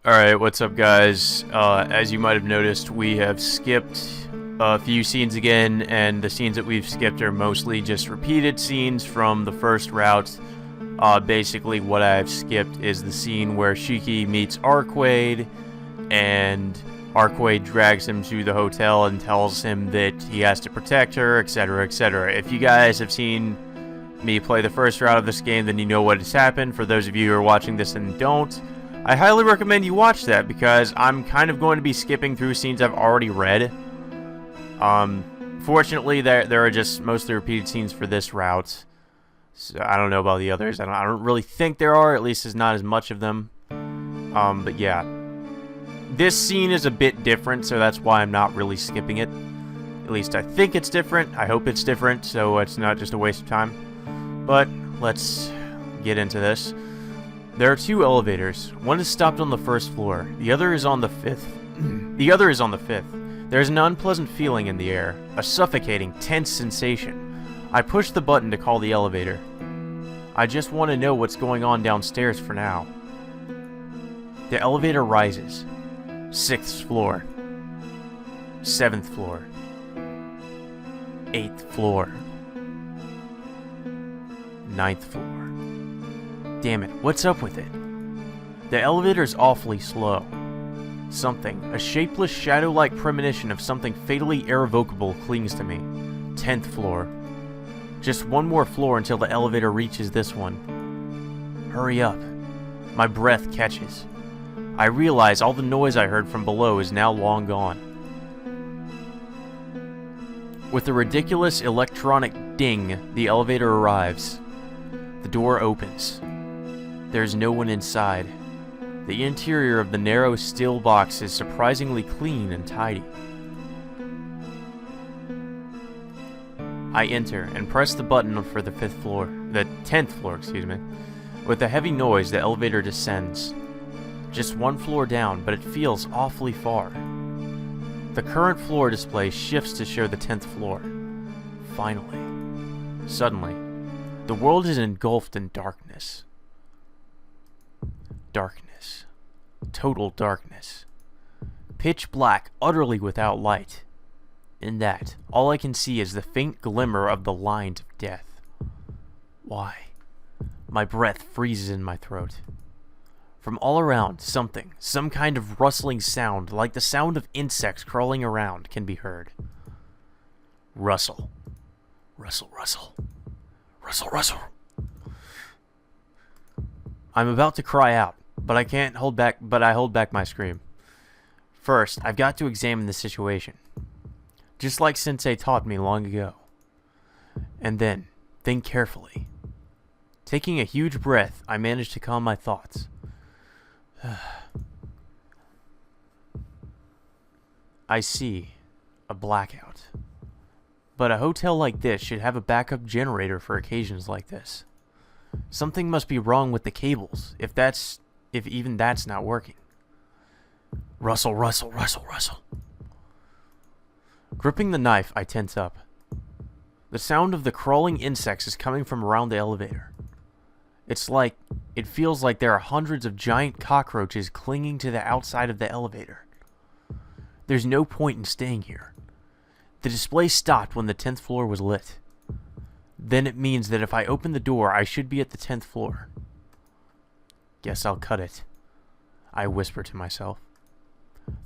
Alright, what's up guys? As you might have noticed, we have skipped a few scenes again, and the scenes that we've skipped are mostly just repeated scenes from the first route. Basically what I've skipped is the scene where Shiki meets Arquaid, and Arquaid drags him to the hotel and tells him that he has to protect her, etc, etc. If you guys have seen me play the first route of this game, then you know what has happened. For those of you who are watching this and don't, I highly recommend you watch that, because I'm kind of going to be skipping through scenes I've already read. Fortunately, there are just mostly repeated scenes for this route. So I don't know about the others. I don't really think there are, at least there's not as much of them. But yeah. This scene is a bit different, so that's why I'm not really skipping it. At least I think it's different. I hope it's different, so it's not just a waste of time. But let's get into this. There are two elevators. One is stopped on the first floor. The other is on the fifth. There is an unpleasant feeling in the air, a suffocating, tense sensation. I push the button to call the elevator. I just want to know what's going on downstairs for now. The elevator rises. 6th floor. 7th floor. 8th floor. 9th floor. Damn it, what's up with it? The elevator's awfully slow. Something, a shapeless, shadow-like premonition of something fatally irrevocable clings to me. 10th floor. Just one more floor until the elevator reaches this one. Hurry up. My breath catches. I realize all the noise I heard from below is now long gone. With a ridiculous electronic ding, the elevator arrives. The door opens. There's no one inside. The interior of the narrow steel box is surprisingly clean and tidy. I enter and press the button for the 10th floor, excuse me. With a heavy noise, the elevator descends. Just one floor down, but it feels awfully far. The current floor display shifts to show the 10th floor. Finally. Suddenly, the world is engulfed in darkness. Darkness. Total darkness. Pitch black, utterly without light. In that, all I can see is the faint glimmer of the lines of death. Why? My breath freezes in my throat. From all around, some kind of rustling sound, like the sound of insects crawling around, can be heard. Rustle. Rustle, rustle. Rustle, rustle. I'm about to cry out, but I hold back my scream. First, I've got to examine the situation. Just like Sensei taught me long ago. And then, think carefully. Taking a huge breath, I manage to calm my thoughts. I see a blackout. But a hotel like this should have a backup generator for occasions like this. Something must be wrong with the cables, if even that's not working. Rustle, rustle, rustle, rustle. Gripping the knife, I tense up. The sound of the crawling insects is coming from around the elevator. It feels like there are hundreds of giant cockroaches clinging to the outside of the elevator. There's no point in staying here. The display stopped when the 10th floor was lit. Then it means that if I open the door, I should be at the 10th floor. Guess I'll cut it, I whisper to myself.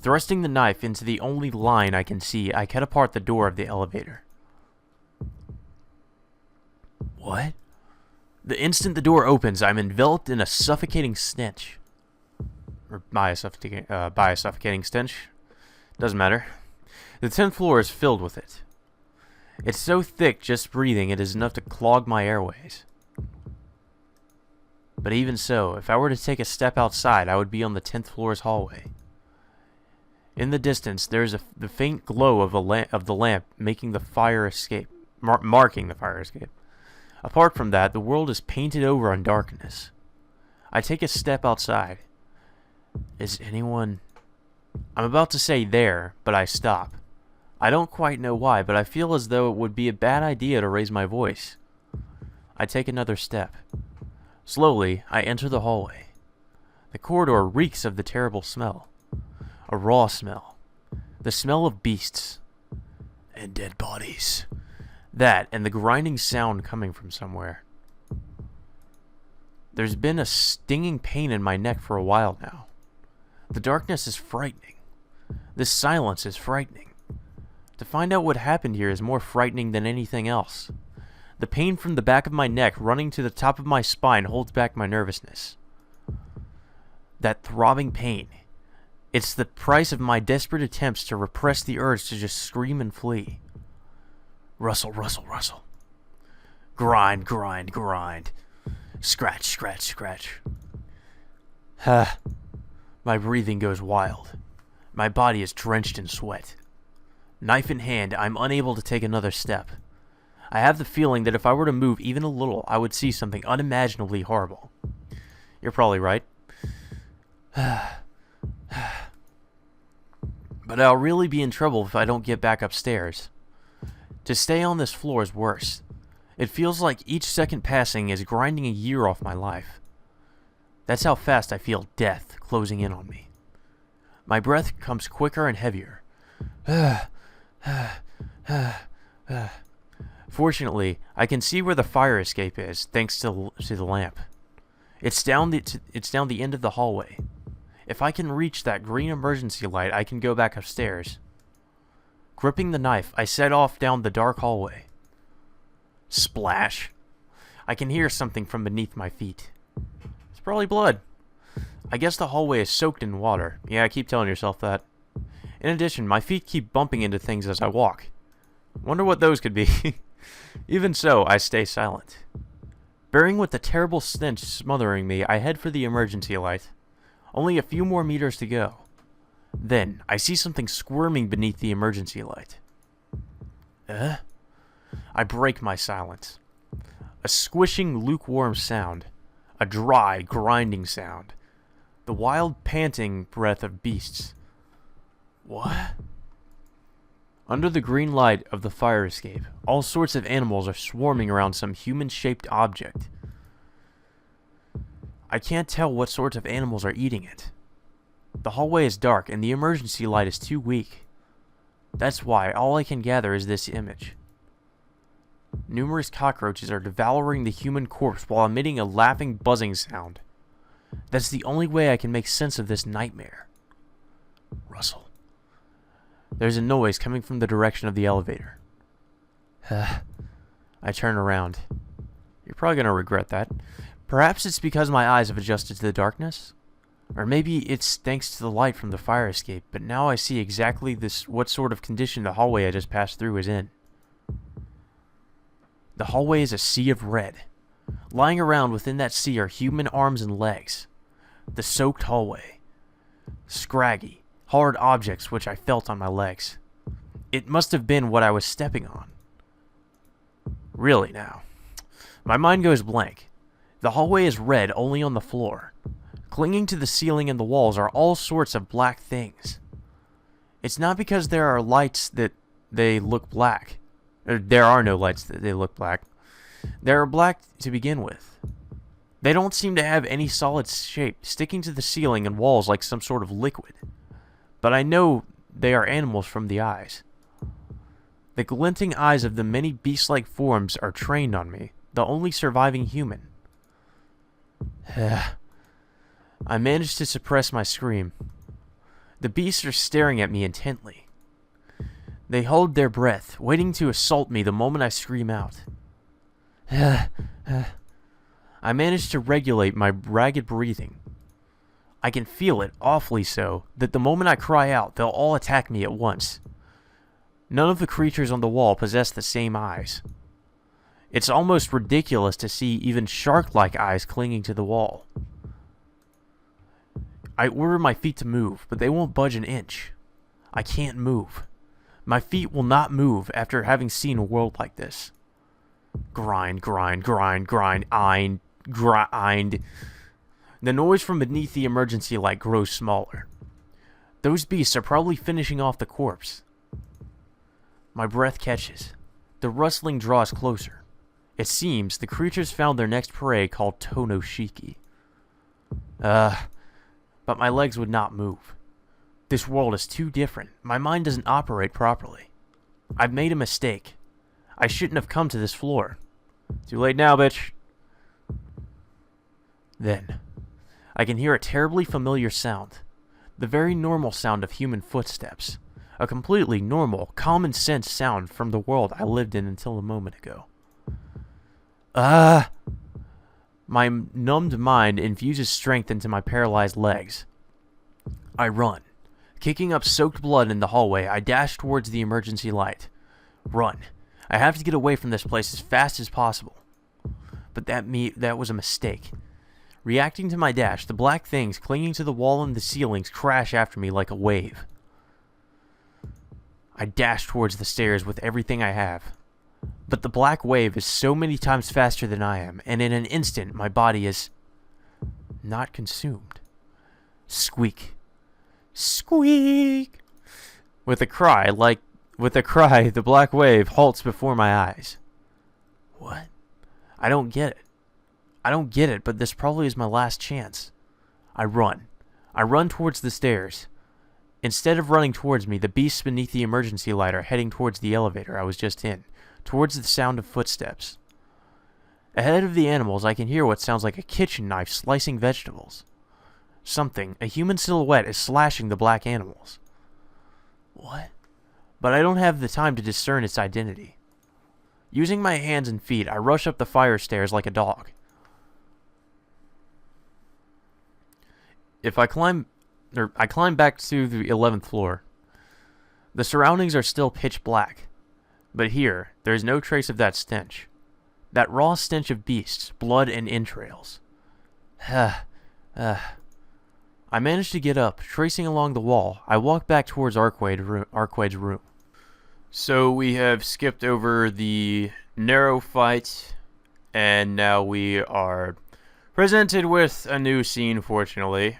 Thrusting the knife into the only line I can see, I cut apart the door of the elevator. What? The instant the door opens, I'm enveloped in a suffocating stench. Or by a suffocating stench. Doesn't matter. The 10th floor is filled with it. It's so thick just breathing it is enough to clog my airways. But even so, if I were to take a step outside, I would be on the 10th floor's hallway. In the distance, there is the faint glow of the lamp making the fire escape, marking the fire escape. Apart from that, the world is painted over in darkness. I take a step outside. Is anyone... I'm about to say there, but I stop. I don't quite know why, but I feel as though it would be a bad idea to raise my voice. I take another step. Slowly, I enter the hallway. The corridor reeks of the terrible smell. A raw smell. The smell of beasts. And dead bodies. That, and the grinding sound coming from somewhere. There's been a stinging pain in my neck for a while now. The darkness is frightening. This silence is frightening. To find out what happened here is more frightening than anything else. The pain from the back of my neck running to the top of my spine holds back my nervousness. That throbbing pain. It's the price of my desperate attempts to repress the urge to just scream and flee. Rustle, rustle, rustle. Grind, grind, grind. Scratch, scratch, scratch. My breathing goes wild. My body is drenched in sweat. Knife in hand, I'm unable to take another step. I have the feeling that if I were to move even a little, I would see something unimaginably horrible. You're probably right. But I'll really be in trouble if I don't get back upstairs. To stay on this floor is worse. It feels like each second passing is grinding a year off my life. That's how fast I feel death closing in on me. My breath comes quicker and heavier. Fortunately, I can see where the fire escape is, thanks to the lamp. It's down the end of the hallway. If I can reach that green emergency light, I can go back upstairs. Gripping the knife, I set off down the dark hallway. Splash! I can hear something from beneath my feet. It's probably blood. I guess the hallway is soaked in water. Yeah, keep telling yourself that. In addition, my feet keep bumping into things as I walk. Wonder what those could be. Even so, I stay silent. Bearing with the terrible stench smothering me, I head for the emergency light. Only a few more meters to go. Then, I see something squirming beneath the emergency light. I break my silence. A squishing, lukewarm sound. A dry, grinding sound. The wild, panting breath of beasts. What? Under the green light of the fire escape, all sorts of animals are swarming around some human-shaped object. I can't tell what sorts of animals are eating it. The hallway is dark, and the emergency light is too weak. That's why all I can gather is this image. Numerous cockroaches are devouring the human corpse while emitting a laughing, buzzing sound. That's the only way I can make sense of this nightmare. Rustle. There's a noise coming from the direction of the elevator. I turn around. You're probably going to regret that. Perhaps it's because my eyes have adjusted to the darkness. Or maybe it's thanks to the light from the fire escape, but now I see exactly what sort of condition the hallway I just passed through is in. The hallway is a sea of red. Lying around within that sea are human arms and legs. The soaked hallway. Scraggy, hard objects which I felt on my legs. It must have been what I was stepping on. Really now. My mind goes blank. The hallway is red only on the floor. Clinging to the ceiling and the walls are all sorts of black things. It's not because there are lights that they look black. There are no lights that they look black. They are black to begin with. They don't seem to have any solid shape, sticking to the ceiling and walls like some sort of liquid. But I know they are animals from the eyes. The glinting eyes of the many beast-like forms are trained on me, the only surviving human. I managed to suppress my scream. The beasts are staring at me intently. They hold their breath, waiting to assault me the moment I scream out. I managed to regulate my ragged breathing. I can feel it, awfully so, that the moment I cry out, they'll all attack me at once. None of the creatures on the wall possess the same eyes. It's almost ridiculous to see even shark-like eyes clinging to the wall. I order my feet to move, but they won't budge an inch. I can't move. My feet will not move after having seen a world like this. Grind, grind, grind, grind, grind. The noise from beneath the emergency light grows smaller. Those beasts are probably finishing off the corpse. My breath catches. The rustling draws closer. It seems the creatures found their next prey called Tonoshiki. but my legs would not move. This world is too different. My mind doesn't operate properly. I've made a mistake. I shouldn't have come to this floor. Too late now, bitch. Then, I can hear a terribly familiar sound. The very normal sound of human footsteps. A completely normal, common-sense sound from the world I lived in until a moment ago. My numbed mind infuses strength into my paralyzed legs. I run. Kicking up soaked blood in the hallway, I dash towards the emergency light. Run. I have to get away from this place as fast as possible. But that was a mistake. Reacting to my dash, the black things clinging to the wall and the ceilings crash after me like a wave. I dash towards the stairs with everything I have. But the black wave is so many times faster than I am, and in an instant my body is not consumed. Squeak. Squeak! With a cry, the black wave halts before my eyes. What? I don't get it, but this probably is my last chance. I run. I run towards the stairs. Instead of running towards me, the beasts beneath the emergency light are heading towards the elevator I was just in, towards the sound of footsteps. Ahead of the animals, I can hear what sounds like a kitchen knife slicing vegetables. A human silhouette, is slashing the black animals. What? But I don't have the time to discern its identity. Using my hands and feet, I rush up the fire stairs like a dog. I climb back to the 11th floor. The surroundings are still pitch black, but here, there is no trace of that stench. That raw stench of beasts, blood, and entrails. I manage to get up. Tracing along the wall, I walk back towards Arquade's room. So we have skipped over the narrow fight, and now we are presented with a new scene, fortunately.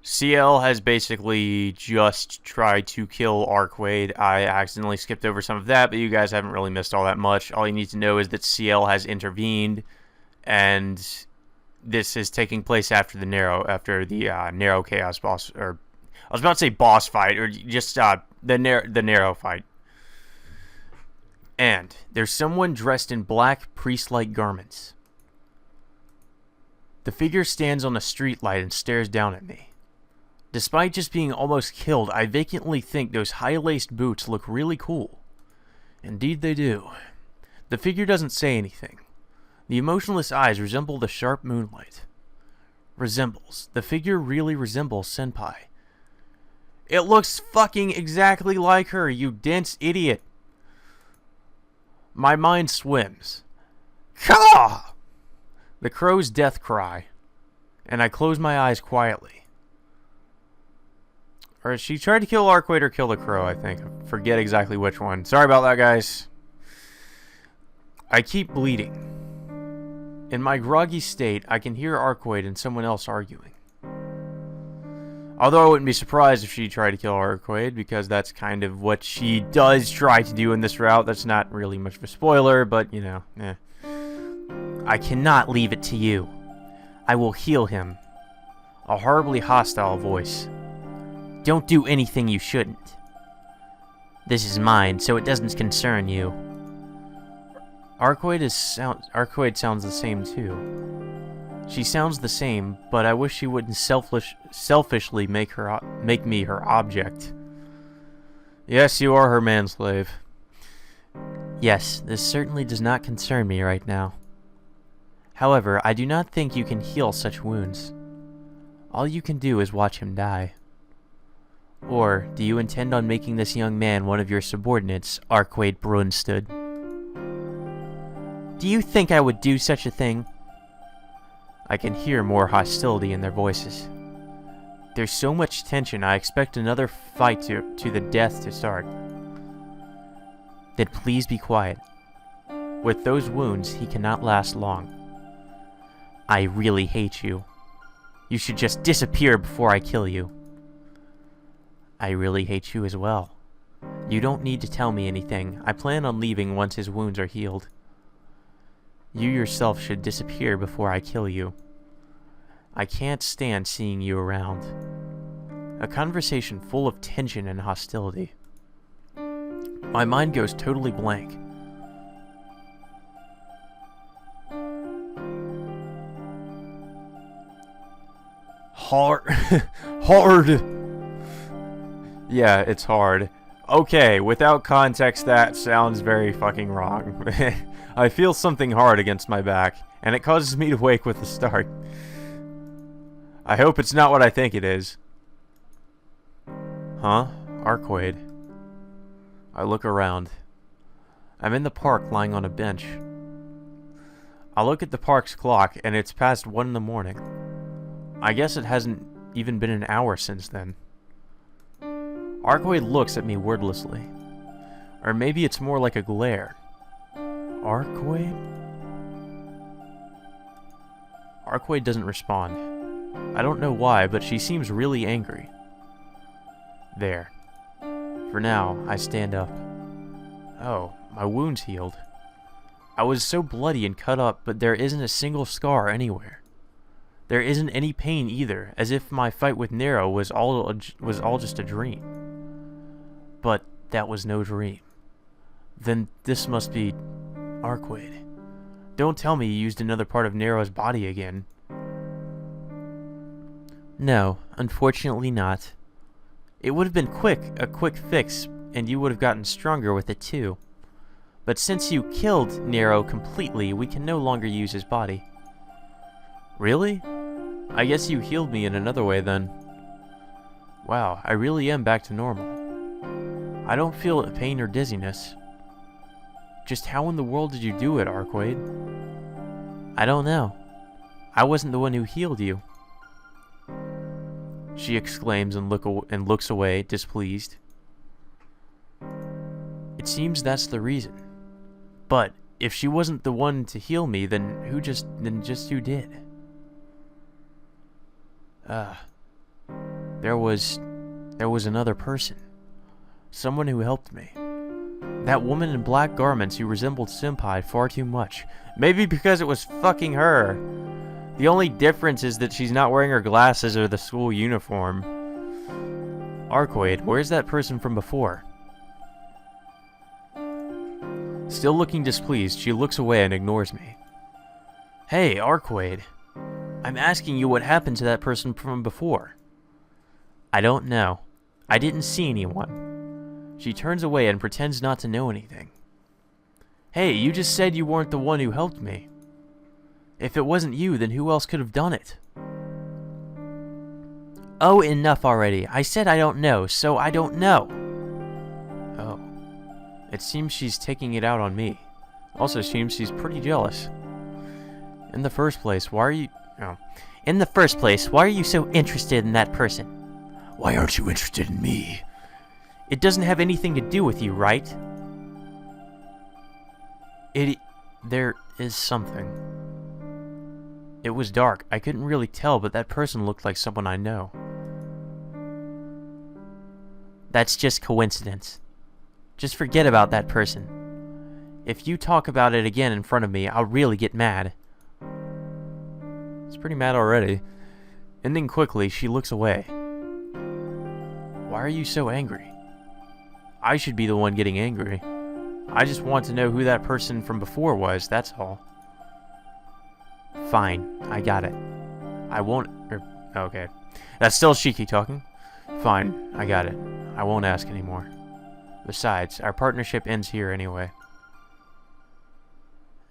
Ciel has basically just tried to kill Arquade. I accidentally skipped over some of that, but you guys haven't really missed all that much. All you need to know is that Ciel has intervened, and this is taking place after the narrow chaos boss, or I was about to say boss fight, or just the narrow fight. And there's someone dressed in black priest-like garments. The figure stands on a streetlight and stares down at me. Despite just being almost killed, I vacantly think those high-laced boots look really cool. Indeed they do. The figure doesn't say anything. The emotionless eyes resemble the sharp moonlight. Resembles. The figure really resembles Senpai. It looks fucking exactly like her, you dense idiot. My mind swims. Caw! The crow's death cry. And I close my eyes quietly. Or she tried to kill Arquade or kill the crow, I think. I forget exactly which one. Sorry about that, guys. I keep bleeding. In my groggy state, I can hear Arquade and someone else arguing. Although I wouldn't be surprised if she tried to kill Reupload, because that's kind of what she does try to do in this route. That's not really much of a spoiler, but, you know, eh. I cannot leave it to you. I will heal him. A horribly hostile voice. Don't do anything you shouldn't. This is mine, so it doesn't concern you. Arquade sounds the same too. She sounds the same, but I wish she wouldn't selfishly make me her object. Yes, you are her manslave. Yes, this certainly does not concern me right now. However, I do not think you can heal such wounds. All you can do is watch him die. Or, do you intend on making this young man one of your subordinates, Arquade Brunstad? Do you think I would do such a thing? I can hear more hostility in their voices. There's so much tension, I expect another fight to the death to start. Then please be quiet. With those wounds, he cannot last long. I really hate you. You should just disappear before I kill you. I really hate you as well. You don't need to tell me anything. I plan on leaving once his wounds are healed. You yourself should disappear before I kill you. I can't stand seeing you around. A conversation full of tension and hostility. My mind goes totally blank. Hard. Yeah, it's hard. Okay, without context, that sounds very fucking wrong. I feel something hard against my back, and it causes me to wake with a start. I hope it's not what I think it is. Huh? Arcade. I look around. I'm in the park lying on a bench. I look at the park's clock, and it's past 1 in the morning. I guess it hasn't even been an hour since then. Arcade looks at me wordlessly. Or maybe it's more like a glare. Arcade? Arcade doesn't respond. I don't know why, but she seems really angry. There. For now, I stand up. Oh, my wound's healed. I was so bloody and cut up, but there isn't a single scar anywhere. There isn't any pain either, as if my fight with Nero was all just a dream. But that was no dream. Then this must be Arcade. Don't tell me you used another part of Nero's body again. No, unfortunately not. It would have been a quick fix, and you would have gotten stronger with it too. But since you killed Nero completely, we can no longer use his body. Really? I guess you healed me in another way then. Wow, I really am back to normal. I don't feel pain or dizziness. Just how in the world did you do it, Arcade? I don't know. I wasn't the one who healed you. She exclaims and looks away, displeased. It seems that's the reason. But if she wasn't the one to heal me, then who did? There was another person. Someone who helped me. That woman in black garments who resembled Senpai far too much. Maybe because it was fucking her. The only difference is that she's not wearing her glasses or the school uniform. Arcade, where's that person from before? Still looking displeased, she looks away and ignores me. Hey, Arcade. I'm asking you what happened to that person from before. I don't know. I didn't see anyone. She turns away and pretends not to know anything. Hey, you just said you weren't the one who helped me. If it wasn't you, then who else could have done it? Oh, enough already. I said I don't know, so I don't know. Oh. It seems she's taking it out on me. Also seems she's pretty jealous. In the first place, why are you so interested in that person? Why aren't you interested in me? It doesn't have anything to do with you, right? There is something. It was dark. I couldn't really tell, but that person looked like someone I know. That's just coincidence. Just forget about that person. If you talk about it again in front of me, I'll really get mad. It's pretty mad already. Ending quickly, she looks away. Why are you so angry? I should be the one getting angry. I just want to know who that person from before was, that's all. Fine, I got it. I won't... okay. That's still Shiki talking. Fine, I got it. I won't ask anymore. Besides, our partnership ends here anyway.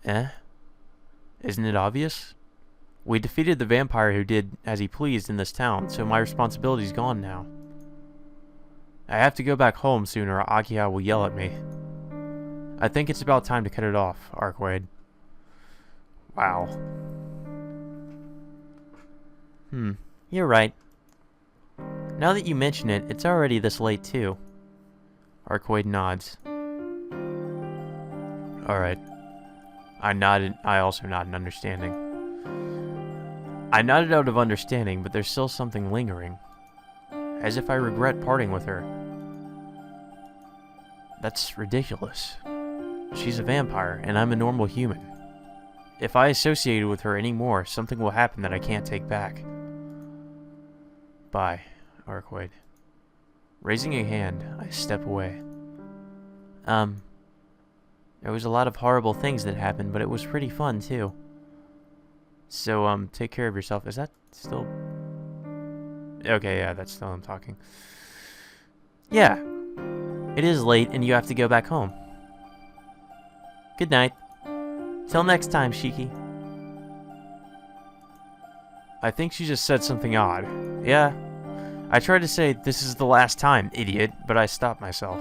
Eh? Isn't it obvious? We defeated the vampire who did as he pleased in this town, so my responsibility's gone now. I have to go back home soon or Akiha will yell at me. I think it's about time to cut it off, Arcade. Wow. You're right. Now that you mention it, it's already this late too. Arcade nods. Alright. I also nod in understanding. I nodded out of understanding, but there's still something lingering. As if I regret parting with her. That's ridiculous. She's a vampire, and I'm a normal human. If I associated with her anymore, something will happen that I can't take back. Bye, Arquaid. Raising a hand, I step away. There was a lot of horrible things that happened, but it was pretty fun, too. So, take care of yourself. Is that still... Okay, yeah, that's still him talking. Yeah. It is late, and you have to go back home. Good night. Till next time, Shiki. I think she just said something odd. Yeah. I tried to say, this is the last time, idiot, but I stopped myself.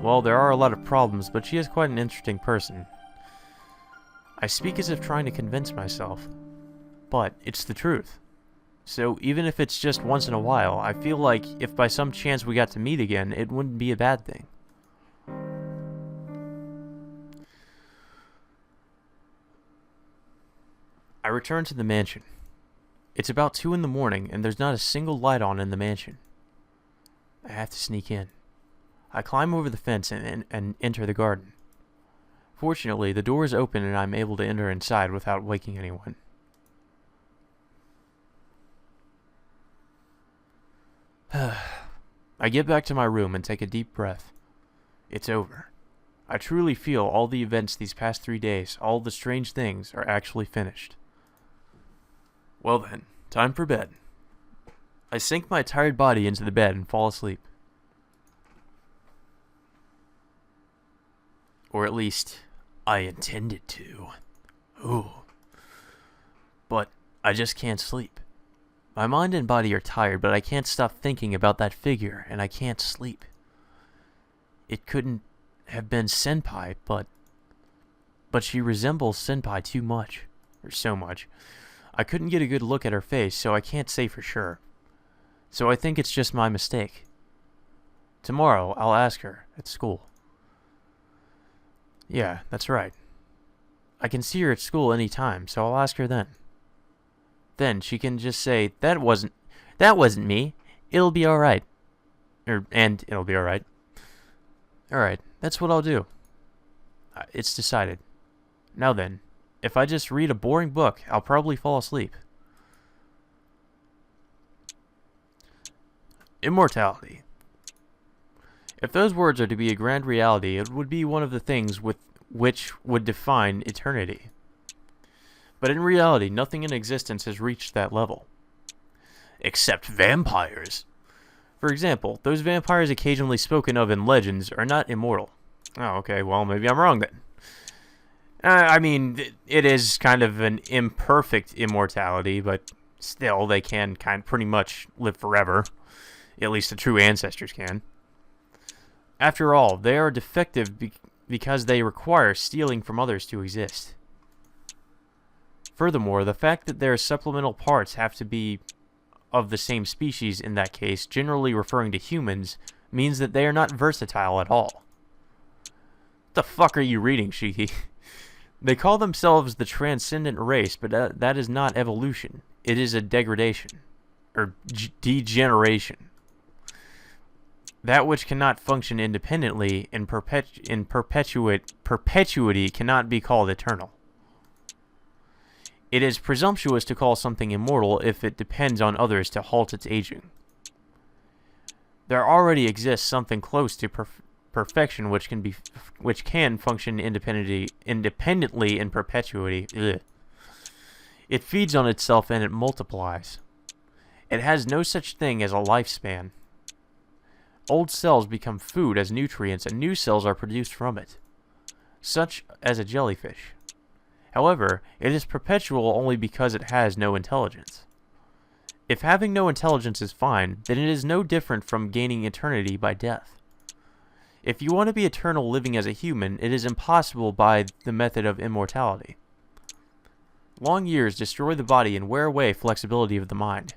Well, there are a lot of problems, but she is quite an interesting person. I speak as if trying to convince myself. But it's the truth. So even if it's just once in a while, I feel like if by some chance we got to meet again, it wouldn't be a bad thing. I return to the mansion. It's about 2 in the morning, and there's not a single light on in the mansion. I have to sneak in. I climb over the fence and enter the garden. Fortunately, the door is open and I'm able to enter inside without waking anyone. I get back to my room and take a deep breath. It's over. I truly feel all the events these past 3 days, all the strange things, are actually finished. Well then, time for bed. I sink my tired body into the bed and fall asleep. Or at least, I intended to. Ooh. But I just can't sleep. My mind and body are tired, but I can't stop thinking about that figure, and I can't sleep. It couldn't have been Senpai, but she resembles Senpai too much. Or so much. I couldn't get a good look at her face, so I can't say for sure. So I think it's just my mistake. Tomorrow, I'll ask her at school. Yeah, that's right. I can see her at school any time, so I'll ask her then. Then she can just say, that wasn't me. It'll be alright. And it'll be alright. Alright, that's what I'll do. It's decided. Now then, if I just read a boring book, I'll probably fall asleep. Immortality. If those words are to be a grand reality, it would be one of the things which would define eternity. But in reality, nothing in existence has reached that level. Except vampires. For example, those vampires occasionally spoken of in legends are not immortal. Oh, okay, well, maybe I'm wrong then. I mean, it is kind of an imperfect immortality, but still, they can pretty much live forever. At least the true ancestors can. After all, they are defective because they require stealing from others to exist. Furthermore, the fact that their supplemental parts have to be of the same species in that case, generally referring to humans, means that they are not versatile at all. What the fuck are you reading, Shiki? They call themselves the transcendent race, but that is not evolution. It is a degradation. Or degeneration. That which cannot function independently in perpetuity cannot be called eternal. It is presumptuous to call something immortal if it depends on others to halt its aging. There already exists something close to perfection which can function independently in perpetuity. Ugh. It feeds on itself and it multiplies. It has no such thing as a lifespan. Old cells become food as nutrients and new cells are produced from it, such as a jellyfish. However, it is perpetual only because it has no intelligence. If having no intelligence is fine, then it is no different from gaining eternity by death. If you want to be eternal living as a human, it is impossible by the method of immortality. Long years destroy the body and wear away flexibility of the mind.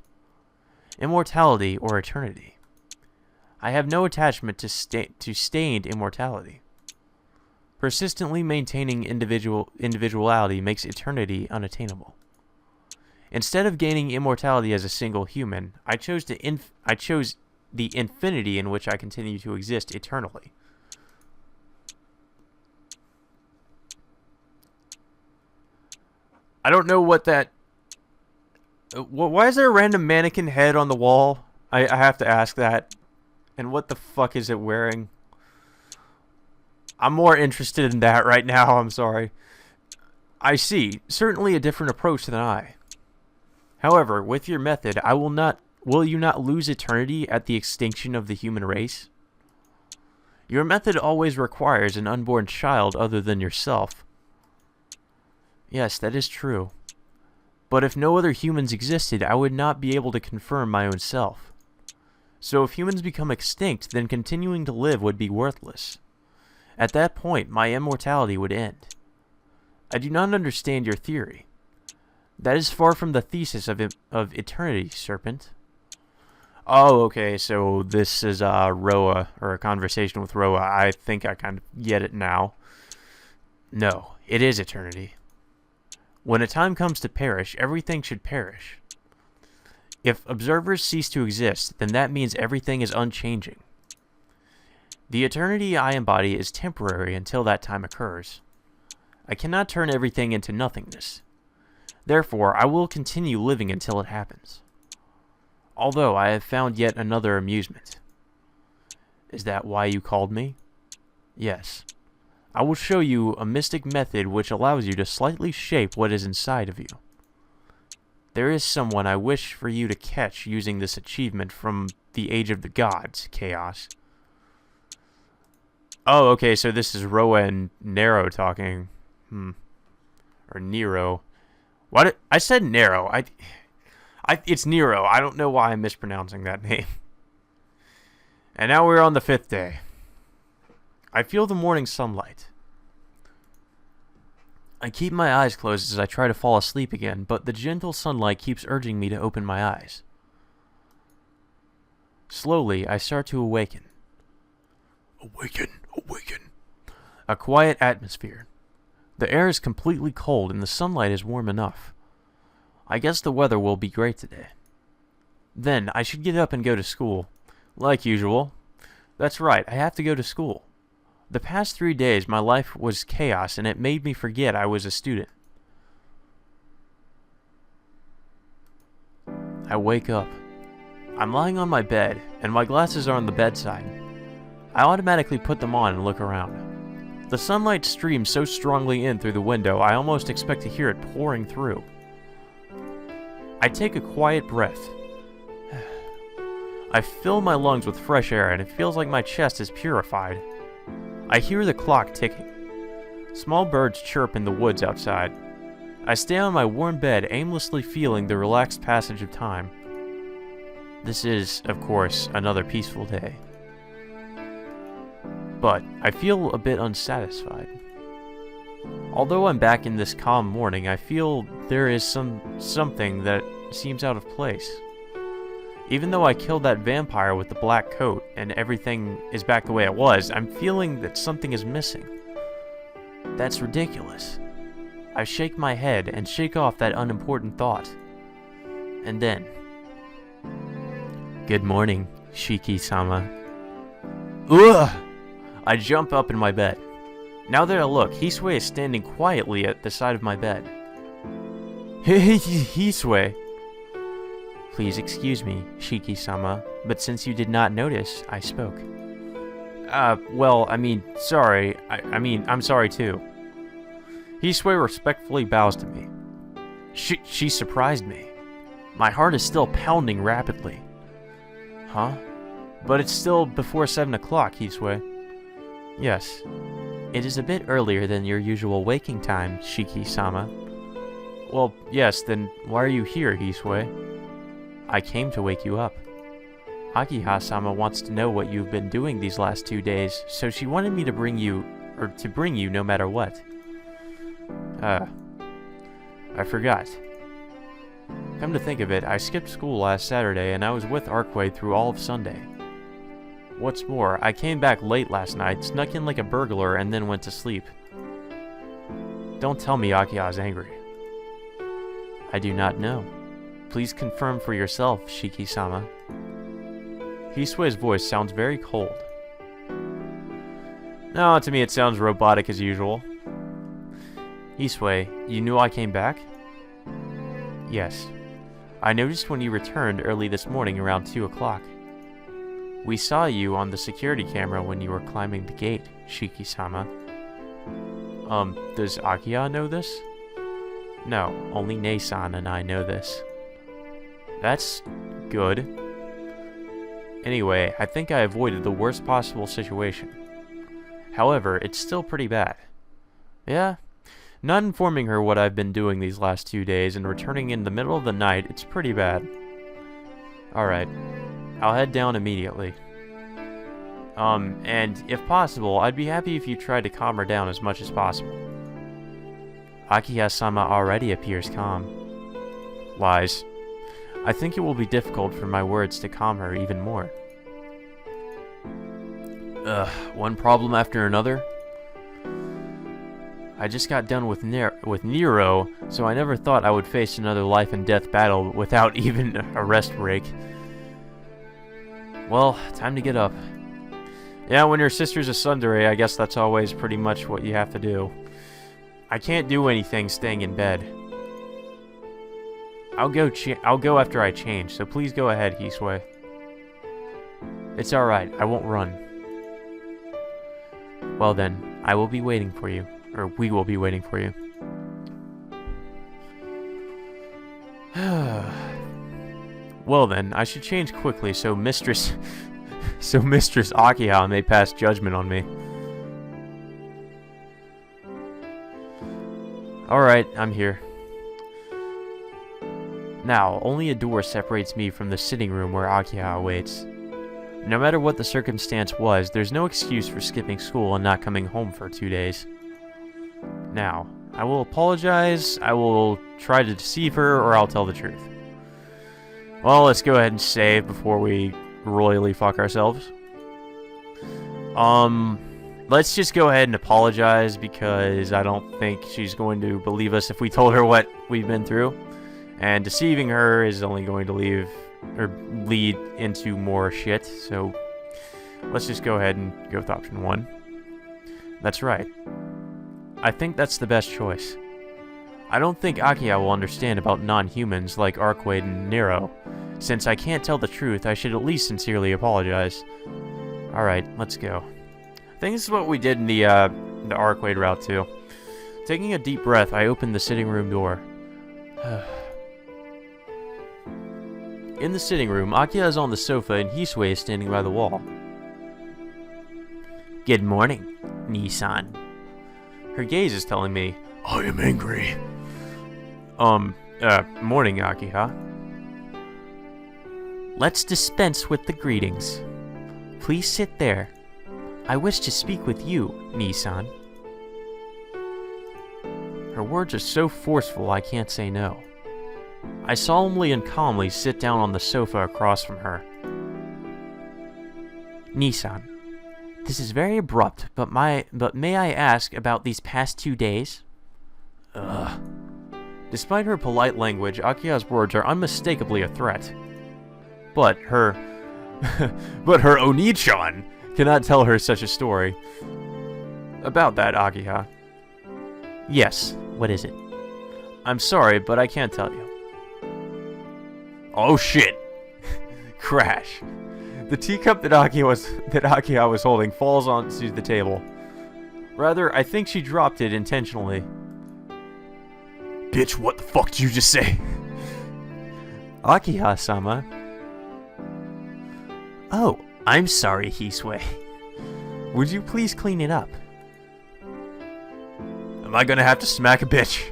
Immortality or eternity. I have no attachment to stained immortality. Persistently maintaining individuality makes eternity unattainable. Instead of gaining immortality as a single human, I chose the infinity in which I continue to exist eternally. I don't know what that Why is there a random mannequin head on the wall? I have to ask that. And what the fuck is it wearing? I'm more interested in that right now, I'm sorry. I see. Certainly a different approach than I. However, with your method, will you not lose eternity at the extinction of the human race? Your method always requires an unborn child other than yourself. Yes, that is true. But if no other humans existed, I would not be able to confirm my own self. So if humans become extinct, then continuing to live would be worthless. At that point, my immortality would end. I do not understand your theory. That is far from the thesis of eternity, Serpent. Oh, okay, so this is Roa, or a conversation with Roa. I think I kind of get it now. No, it is eternity. When a time comes to perish, everything should perish. If observers cease to exist, then that means everything is unchanging. The eternity I embody is temporary until that time occurs. I cannot turn everything into nothingness. Therefore, I will continue living until it happens. Although I have found yet another amusement. Is that why you called me? Yes. I will show you a mystic method which allows you to slightly shape what is inside of you. There is someone I wish for you to catch using this achievement from the Age of the Gods, Chaos. Oh, okay, so this is Roa and Nero talking. Or Nero. What? I said Nero. It's Nero. I don't know why I'm mispronouncing that name. And now we're on the 5th day. I feel the morning sunlight. I keep my eyes closed as I try to fall asleep again, but the gentle sunlight keeps urging me to open my eyes. Slowly, I start to awaken. Awaken, awaken. A quiet atmosphere. The air is completely cold and the sunlight is warm enough. I guess the weather will be great today. Then, I should get up and go to school. Like usual. That's right, I have to go to school. The past 3 days, my life was chaos, and it made me forget I was a student. I wake up. I'm lying on my bed, and my glasses are on the bedside. I automatically put them on and look around. The sunlight streams so strongly in through the window, I almost expect to hear it pouring through. I take a quiet breath. I fill my lungs with fresh air, and it feels like my chest is purified. I hear the clock ticking. Small birds chirp in the woods outside. I stay on my warm bed, aimlessly feeling the relaxed passage of time. This is, of course, another peaceful day. But I feel a bit unsatisfied. Although I'm back in this calm morning, I feel there is something that seems out of place. Even though I killed that vampire with the black coat and everything is back the way it was, I'm feeling that something is missing. That's ridiculous. I shake my head and shake off that unimportant thought. And then... Good morning, Shiki-sama. Ugh! I jump up in my bed. Now that I look, Hisue is standing quietly at the side of my bed. Hisue! Please excuse me, Shiki-sama, but since you did not notice, I spoke. Sorry. I'm sorry too. Hisue respectfully bows to me. She surprised me. My heart is still pounding rapidly. Huh? But it's still before 7 o'clock, Hisue. Yes. It is a bit earlier than your usual waking time, Shiki-sama. Well, yes, then why are you here, Hisue? I came to wake you up. Akiha-sama wants to know what you've been doing these last 2 days, so she wanted me to bring you no matter what. I forgot. Come to think of it, I skipped school last Saturday and I was with Arkway through all of Sunday. What's more, I came back late last night, snuck in like a burglar, and then went to sleep. Don't tell me Akiha's angry. I do not know. Please confirm for yourself, Shiki-sama. Hisue's voice sounds very cold. No, to me it sounds robotic as usual. Hisue, you knew I came back? Yes. I noticed when you returned early this morning around 2 o'clock. We saw you on the security camera when you were climbing the gate, Shiki-sama. Does Akiha know this? No, only Nei-san and I know this. That's good. Anyway, I think I avoided the worst possible situation. However, it's still pretty bad. Yeah? Not informing her what I've been doing these last 2 days and returning in the middle of the night, it's pretty bad. Alright. I'll head down immediately. And if possible, I'd be happy if you tried to calm her down as much as possible. Akiha-sama already appears calm. Lies. I think it will be difficult for my words to calm her even more. One problem after another? I just got done with Nero, so I never thought I would face another life and death battle without even a rest break. Well, time to get up. Yeah, when your sister's a tsundere, I guess that's always pretty much what you have to do. I can't do anything staying in bed. I'll go after I change, so please go ahead, Hisui. It's alright, I won't run. Well then, I will be waiting for you. Or we will be waiting for you. Well then, I should change quickly so Mistress Akiha may pass judgment on me. Alright, I'm here. Now, only a door separates me from the sitting room where Akiha awaits. No matter what the circumstance was, there's no excuse for skipping school and not coming home for 2 days. Now, I will apologize, I will try to deceive her, or I'll tell the truth. Well, let's go ahead and save before we royally fuck ourselves. Let's just go ahead and apologize, because I don't think she's going to believe us if we told her what we've been through. And deceiving her is only going to lead into more shit, so let's just go ahead and go with option 1. That's right. I think that's the best choice. I don't think Akiha will understand about non-humans like Arcwade and Nero. Since I can't tell the truth, I should at least sincerely apologize. Alright, let's go. I think this is what we did in the Arcwade route too. Taking a deep breath, I opened the sitting room door. In the sitting room, Akiha is on the sofa and Hisui is standing by the wall. Good morning, Nii-san. Her gaze is telling me, I am angry. Morning, Akiha. Let's dispense with the greetings. Please sit there. I wish to speak with you, Nii-san. Her words are so forceful I can't say no. I solemnly and calmly sit down on the sofa across from her. Nii-san, this is very abrupt, but may I ask about these past 2 days? Despite her polite language, Akiha's words are unmistakably a threat. But her Oni-chan cannot tell her such a story. About that, Akiha. Yes, what is it? I'm sorry, but I can't tell you. Oh shit! Crash. The teacup that Akiha was holding falls onto the table. Rather, I think she dropped it intentionally. Bitch, what the fuck did you just say? Akiha-sama. Oh, I'm sorry, Hisui. Would you please clean it up? Am I gonna have to smack a bitch?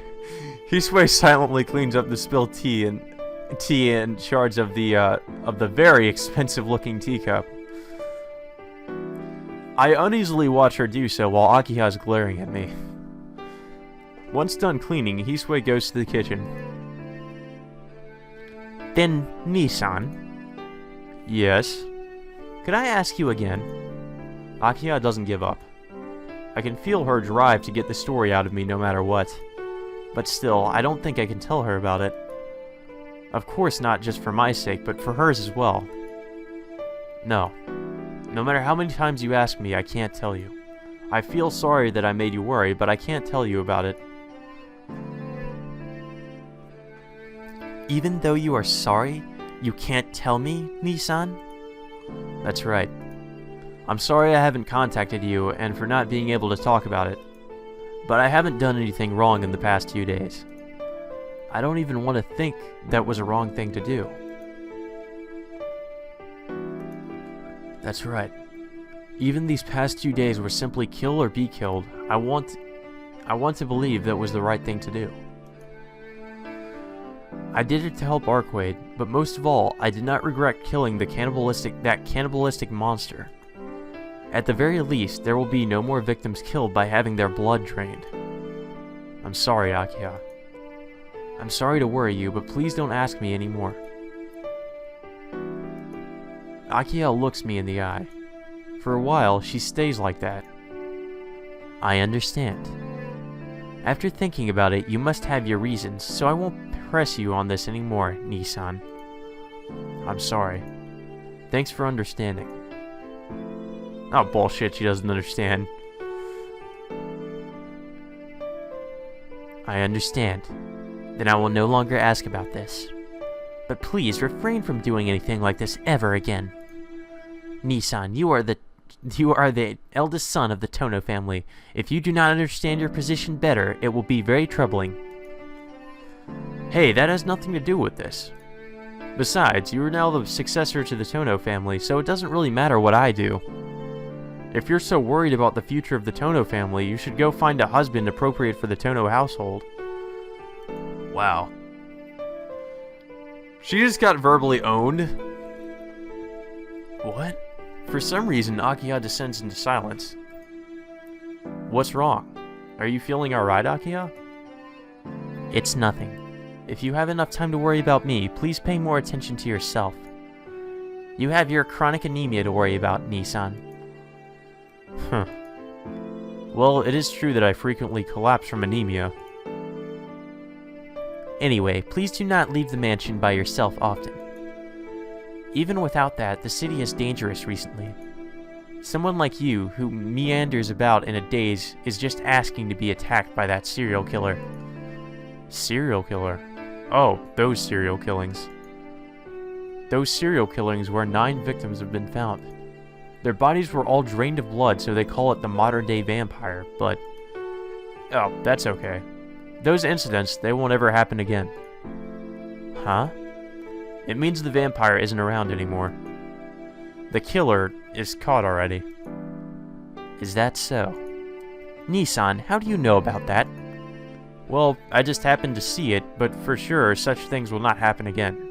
Hisui silently cleans up the spilled tea and shards of the very expensive-looking teacup. I uneasily watch her do so while Akiha is glaring at me. Once done cleaning, Hisui goes to the kitchen. Then, Nii-san. Yes? Could I ask you again? Akiha doesn't give up. I can feel her drive to get the story out of me no matter what. But still, I don't think I can tell her about it. Of course not just for my sake, but for hers as well. No. No matter how many times you ask me, I can't tell you. I feel sorry that I made you worry, but I can't tell you about it. Even though you are sorry, you can't tell me, Nissan? That's right. I'm sorry I haven't contacted you and for not being able to talk about it. But I haven't done anything wrong in the past 2 days. I don't even want to think that was a wrong thing to do. That's right. Even these past 2 days were simply kill or be killed. I want to believe that was the right thing to do. I did it to help Arquaid, but most of all, I did not regret killing that cannibalistic monster. At the very least, there will be no more victims killed by having their blood drained. I'm sorry, Akiha. I'm sorry to worry you, but please don't ask me anymore. Akiha looks me in the eye. For a while, she stays like that. I understand. After thinking about it, you must have your reasons, so I won't press you on this anymore, Nissan. I'm sorry. Thanks for understanding. Oh, bullshit, she doesn't understand. I understand. Then I will no longer ask about this. But please refrain from doing anything like this ever again. Nissan, you are the eldest son of the Tono family. If you do not understand your position better, it will be very troubling. Hey, that has nothing to do with this. Besides, you are now the successor to the Tono family, so it doesn't really matter what I do. If you're so worried about the future of the Tono family, you should go find a husband appropriate for the Tono household. Wow. She just got verbally owned. What? For some reason, Akiha descends into silence. What's wrong? Are you feeling alright, Akiha? It's nothing. If you have enough time to worry about me, please pay more attention to yourself. You have your chronic anemia to worry about, Nissan. Huh. Well, it is true that I frequently collapse from anemia. Anyway, please do not leave the mansion by yourself often. Even without that, the city is dangerous recently. Someone like you, who meanders about in a daze, is just asking to be attacked by that serial killer. Serial killer? Oh, those serial killings. Those serial killings where 9 victims have been found. Their bodies were all drained of blood, so they call it the modern-day vampire, but... oh, that's okay. Those incidents, they won't ever happen again. Huh? It means the vampire isn't around anymore. The killer is caught already. Is that so? Nissan, how do you know about that? Well, I just happened to see it, but for sure, such things will not happen again.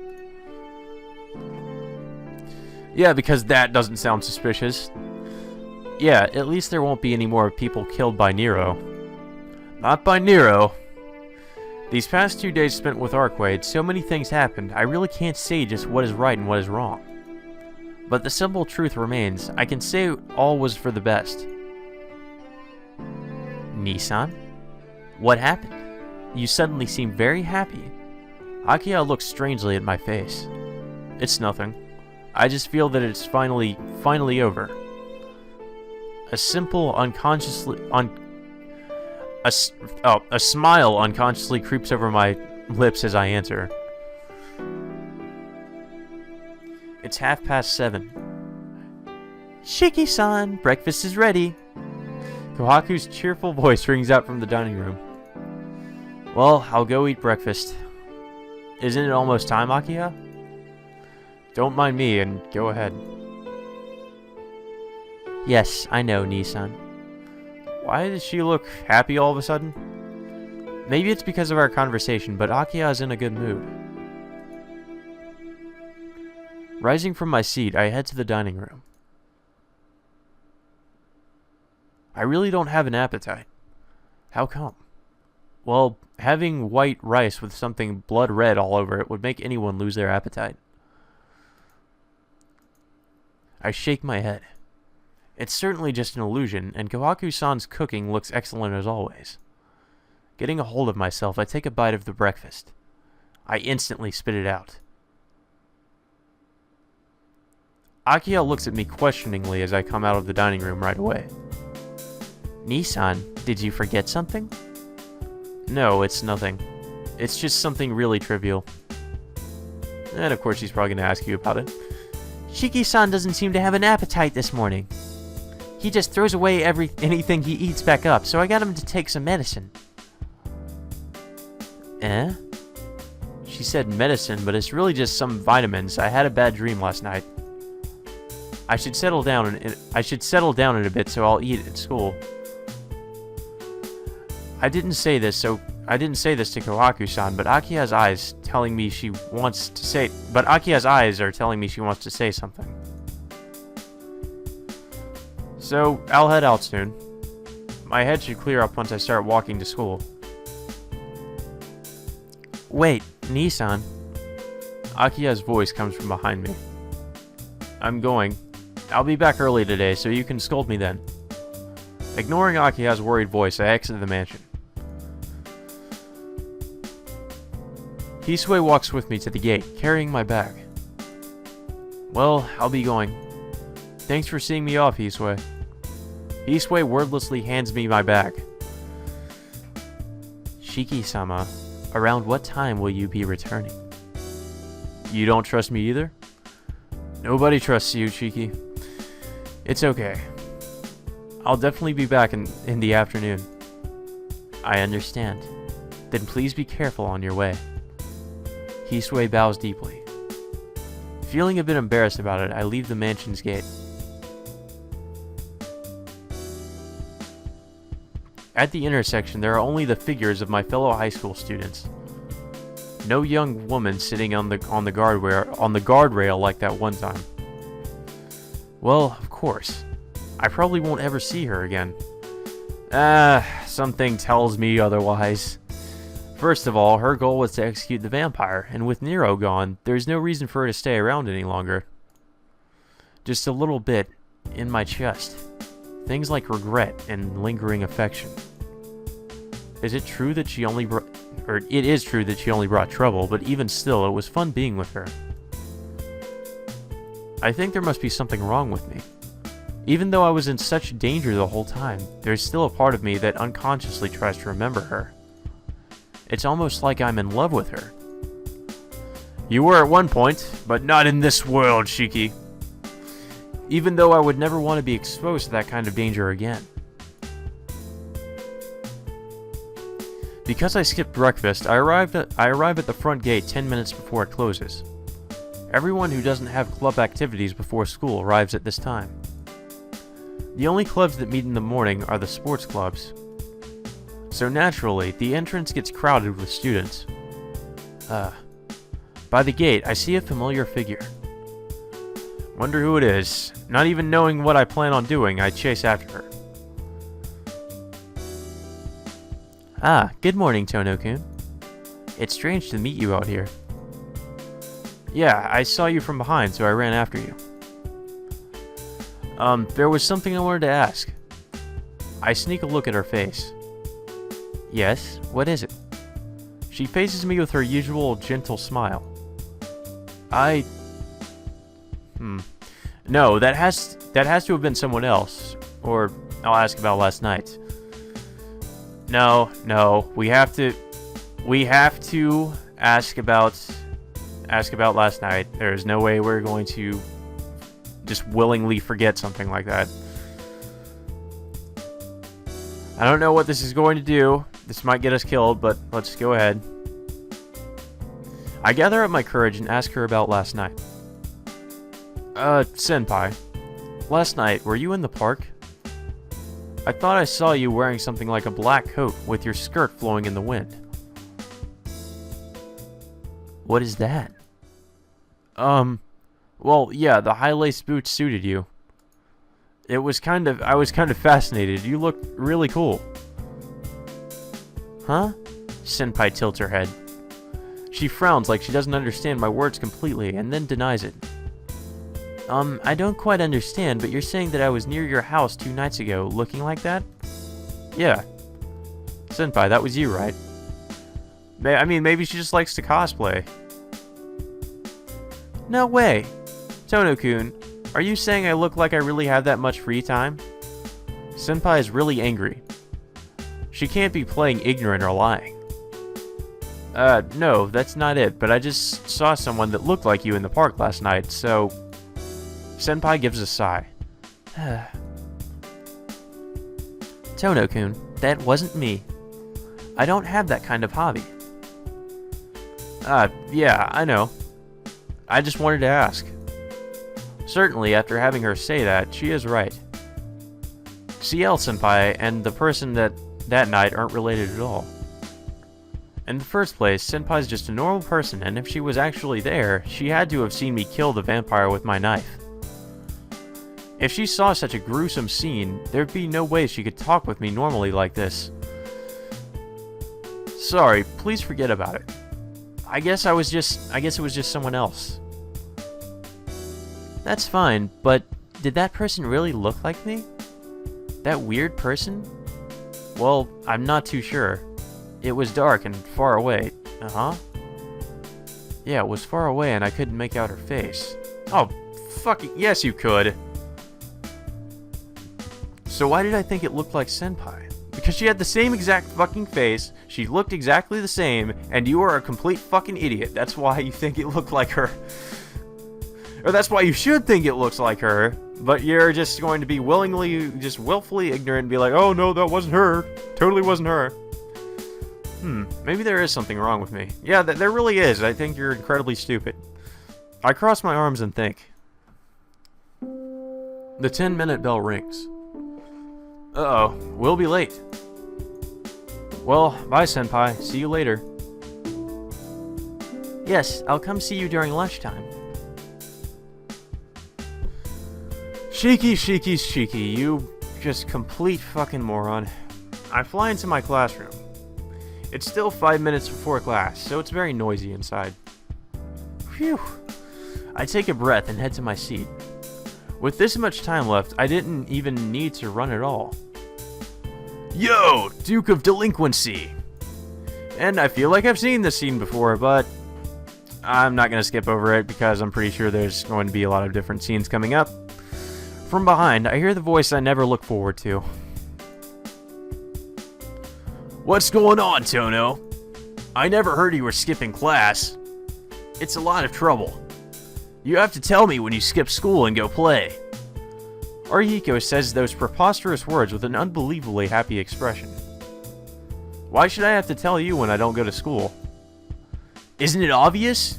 Yeah, because that doesn't sound suspicious. Yeah, at least there won't be any more people killed by Nero. Not by Nero. These past 2 days spent with Arquaid, so many things happened, I really can't say just what is right and what is wrong. But the simple truth remains, I can say all was for the best. Nissan? What happened? You suddenly seem very happy. Akiha looks strangely at my face. It's nothing. I just feel that it's finally over. A simple, a smile unconsciously creeps over my lips as I answer. It's 7:30. Shiki-san, breakfast is ready. Kohaku's cheerful voice rings out from the dining room. Well, I'll go eat breakfast. Isn't it almost time, Akiha? Don't mind me and go ahead. Yes, I know, Nissan. Why does she look happy all of a sudden? Maybe it's because of our conversation, but Akiha is in a good mood. Rising from my seat, I head to the dining room. I really don't have an appetite. How come? Well, having white rice with something blood red all over it would make anyone lose their appetite. I shake my head. It's certainly just an illusion, and Kohaku-san's cooking looks excellent as always. Getting a hold of myself, I take a bite of the breakfast. I instantly spit it out. Akiha looks at me questioningly as I come out of the dining room right away. Nissan, did you forget something? No, it's nothing. It's just something really trivial. And of course she's probably going to ask you about it. Shiki-san doesn't seem to have an appetite this morning. He just throws away anything he eats back up, so I got him to take some medicine. Eh? She said medicine, but it's really just some vitamins. I had a bad dream last night. I should settle down in a bit, so I'll eat at school. I didn't say this to Kohaku-san, but Akiha's eyes are telling me she wants to say something. So, I'll head out soon. My head should clear up once I start walking to school. Wait, Nissan. Akiha's voice comes from behind me. I'm going. I'll be back early today, so you can scold me then. Ignoring Akiha's worried voice, I exit the mansion. Hisue walks with me to the gate, carrying my bag. Well, I'll be going. Thanks for seeing me off, Hisue. Hisue wordlessly hands me my bag. Shiki-sama, around what time will you be returning? You don't trust me either? Nobody trusts you, Shiki. It's okay. I'll definitely be back in the afternoon. I understand. Then please be careful on your way. Hisue bows deeply. Feeling a bit embarrassed about it, I leave the mansion's gate. At the intersection, there are only the figures of my fellow high school students. No young woman sitting on the guardrail like that one time. Well, of course. I probably won't ever see her again. Something tells me otherwise. First of all, her goal was to execute the vampire, and with Nero gone, there's no reason for her to stay around any longer. Just a little bit in my chest. Things like regret and lingering affection. Is it true that she only brought... Or it is true that she only brought trouble, but even still, it was fun being with her. I think there must be something wrong with me. Even though I was in such danger the whole time, there's still a part of me that unconsciously tries to remember her. It's almost like I'm in love with her. You were at one point, but not in this world, Shiki. Even though I would never want to be exposed to that kind of danger again. Because I skipped breakfast, I arrive at the front gate 10 minutes before it closes. Everyone who doesn't have club activities before school arrives at this time. The only clubs that meet in the morning are the sports clubs. So naturally, the entrance gets crowded with students. By the gate, I see a familiar figure. Wonder who it is. Not even knowing what I plan on doing, I chase after her. Good morning, Tono-kun. It's strange to meet you out here. Yeah, I saw you from behind, so I ran after you. There was something I wanted to ask. I sneak a look at her face. Yes, what is it? She faces me with her usual gentle smile. No, that has to have been someone else. Or I'll ask about last night. No, we have to ask about last night. There's no way we're going to just willingly forget something like that. I don't know what this is going to do. This might get us killed, but let's go ahead. I gather up my courage and ask her about last night. Senpai. Last night, were you in the park? I thought I saw you wearing something like a black coat with your skirt flowing in the wind. What is that? Well, yeah, the high-laced boots suited you. I was kind of fascinated. You looked really cool. Huh? Senpai tilts her head. She frowns like she doesn't understand my words completely, and then denies it. I don't quite understand, but you're saying that I was near your house 2 nights ago, looking like that? Yeah. Senpai, that was you, right? I mean, maybe she just likes to cosplay. No way! Tono-kun, are you saying I look like I really have that much free time? Senpai is really angry. She can't be playing ignorant or lying. No, that's not it, but I just saw someone that looked like you in the park last night, so... Senpai gives a sigh. Tono-kun, that wasn't me. I don't have that kind of hobby. Yeah, I know. I just wanted to ask. Certainly, after having her say that, she is right. Ciel senpai and the person that night aren't related at all. In the first place, senpai's just a normal person, and if she was actually there, she had to have seen me kill the vampire with my knife. If she saw such a gruesome scene, there'd be no way she could talk with me normally like this. Sorry, please forget about it. I guess it was just someone else. That's fine, but did that person really look like me? That weird person? Well, I'm not too sure. It was dark and far away. Uh-huh. Yeah, it was far away and I couldn't make out her face. Oh, fucking yes you could. So why did I think it looked like senpai? Because she had the same exact fucking face, she looked exactly the same, and you are a complete fucking idiot. That's why you think it looked like her. Or that's why you should think it looks like her, but you're just going to be willfully ignorant and be like, oh no, that wasn't her. Totally wasn't her. Maybe there is something wrong with me. Yeah, there really is. I think you're incredibly stupid. I cross my arms and think. The 10-minute bell rings. Uh-oh, we'll be late. Well, bye, senpai. See you later. Yes, I'll come see you during lunchtime. Shiki, you just complete fucking moron. I fly into my classroom. It's still 5 minutes before class, so it's very noisy inside. Phew. I take a breath and head to my seat. With this much time left, I didn't even need to run at all. Yo, Duke of Delinquency! And I feel like I've seen this scene before, but I'm not going to skip over it because I'm pretty sure there's going to be a lot of different scenes coming up. From behind, I hear the voice I never look forward to. What's going on, Tono? I never heard you were skipping class. It's a lot of trouble. You have to tell me when you skip school and go play. Arihiko says those preposterous words with an unbelievably happy expression. Why should I have to tell you when I don't go to school? Isn't it obvious?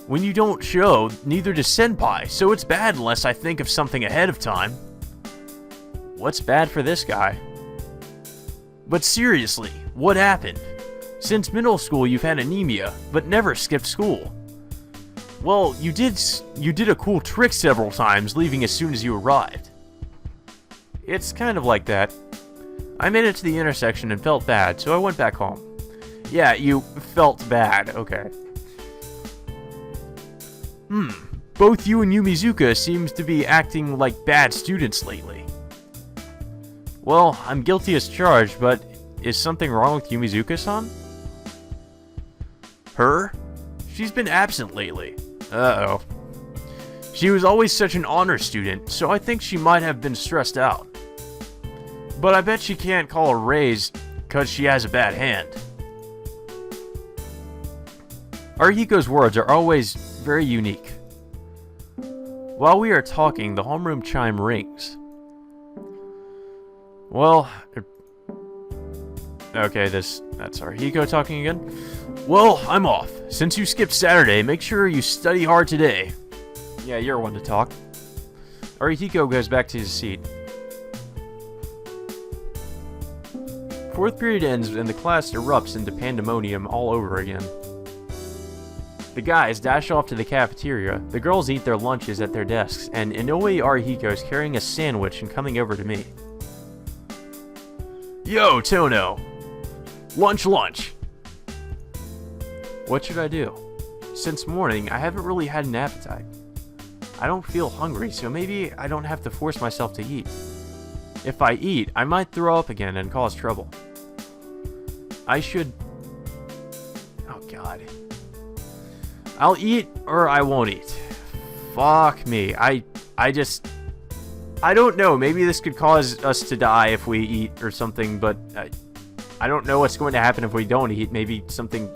When you don't show, neither does senpai, so it's bad unless I think of something ahead of time. What's bad for this guy? But seriously, what happened? Since middle school you've had anemia, but never skipped school. Well, you did a cool trick several times, leaving as soon as you arrived. It's kind of like that. I made it to the intersection and felt bad, so I went back home. Yeah, you felt bad, okay. Both you and Yumizuka seems to be acting like bad students lately. Well, I'm guilty as charged, but is something wrong with Yumizuka-san? Her? She's been absent lately. Uh-oh. She was always such an honor student, so I think she might have been stressed out. But I bet she can't call a raise because she has a bad hand. Arihiko's words are always very unique. While we are talking, the homeroom chime rings. Well, okay, that's Arihiko talking again. Well, I'm off. Since you skipped Saturday, make sure you study hard today. Yeah, you're one to talk. Arihiko goes back to his seat. Fourth period ends and the class erupts into pandemonium all over again. The guys dash off to the cafeteria, the girls eat their lunches at their desks, and Inoue Arihiko is carrying a sandwich and coming over to me. Yo, Tono! Lunch! What should I do? Since morning, I haven't really had an appetite. I don't feel hungry, so maybe I don't have to force myself to eat. If I eat, I might throw up again and cause trouble. I should... Oh god. I'll eat or I won't eat. Fuck me. I don't know. Maybe this could cause us to die if we eat or something, but I don't know what's going to happen if we don't eat. Maybe something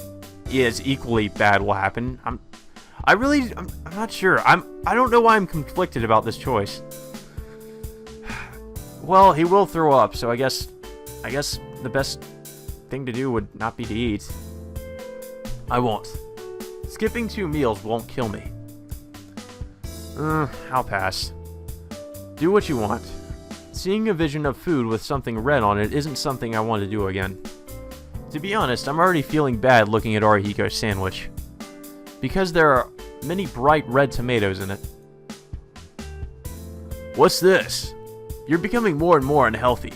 is equally bad will happen. I'm not sure. I don't know why I'm conflicted about this choice. Well, he will throw up, so I guess the best thing to do would not be to eat. I won't. Skipping 2 meals won't kill me. I'll pass. Do what you want. Seeing a vision of food with something red on it isn't something I want to do again. To be honest, I'm already feeling bad looking at Arihiko's sandwich. Because there are many bright red tomatoes in it. What's this? You're becoming more and more unhealthy.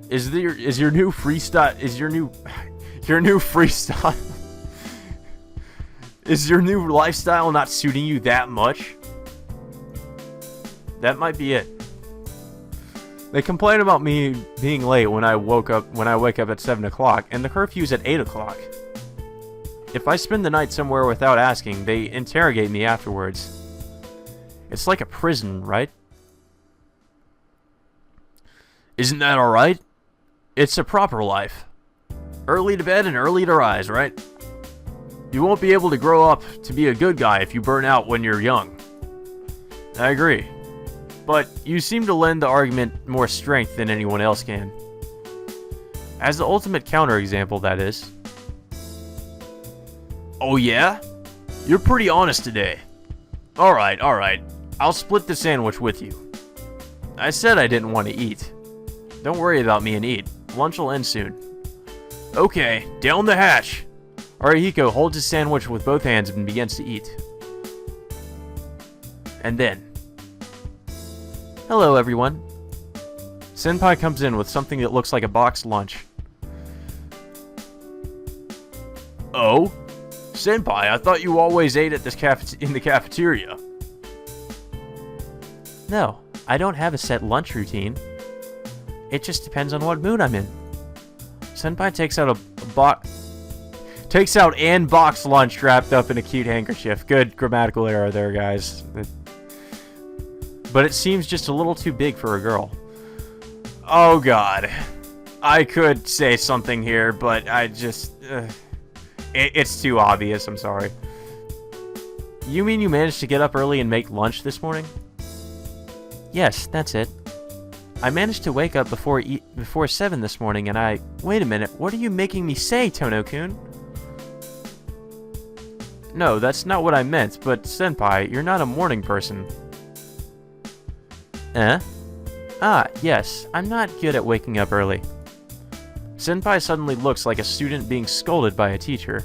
Is your new freestyle is your new freestyle is your new lifestyle not suiting you that much? That might be it. They complain about me being late when I wake up at 7 o'clock, and the curfew's at 8 o'clock. If I spend the night somewhere without asking, they interrogate me afterwards. It's like a prison, right? Isn't that alright? It's a proper life. Early to bed and early to rise, right? You won't be able to grow up to be a good guy if you burn out when you're young. I agree. But you seem to lend the argument more strength than anyone else can. As the ultimate counterexample, that is. Oh yeah? You're pretty honest today. Alright. I'll split the sandwich with you. I said I didn't want to eat. Don't worry about me and eat. Lunch will end soon. Okay, down the hatch. Arihiko holds his sandwich with both hands and begins to eat. And then... Hello, everyone. Senpai comes in with something that looks like a boxed lunch. Oh? Senpai, I thought you always ate at this in the cafeteria. No, I don't have a set lunch routine. It just depends on what mood I'm in. Senpai takes out an boxed lunch wrapped up in a cute handkerchief. Good grammatical error there, guys. But it seems just a little too big for a girl. Oh god. I could say something here, but I just... it's too obvious, I'm sorry. You mean you managed to get up early and make lunch this morning? Yes, that's it. I managed to wake up before 7 this morning and I... Wait a minute, what are you making me say, Tono-kun? No, that's not what I meant, but Senpai, you're not a morning person. Ah, yes, I'm not good at waking up early. Senpai suddenly looks like a student being scolded by a teacher.